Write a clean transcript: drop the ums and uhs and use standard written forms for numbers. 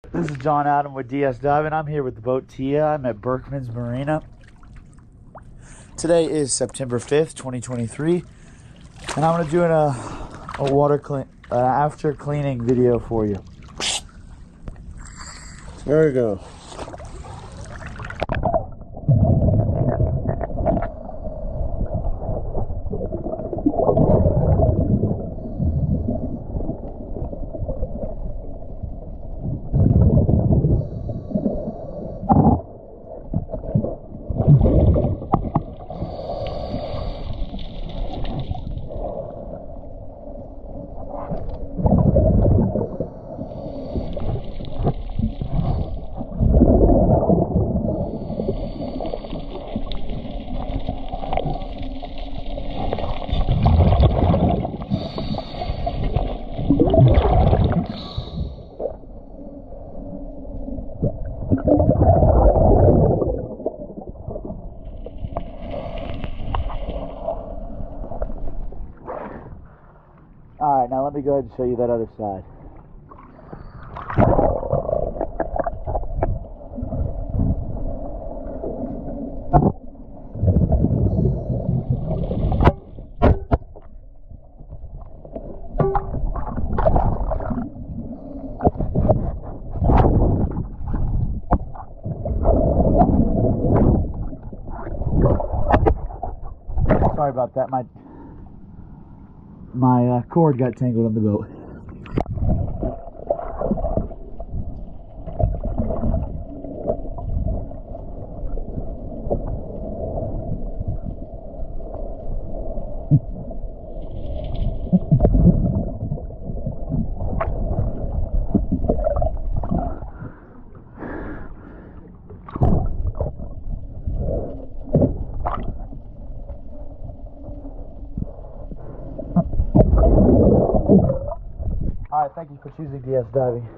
This is John Adam with DS Diving. I'm here with the boat Taia. I'm at Berkman's Marina. Today is September 5th, 2023, and I'm going to do a water after cleaning video for you. There we go. Alright, now let me go ahead and show you that other side. Sorry about that, my cord got tangled on the boat. Alright, thank you for choosing DS Diving.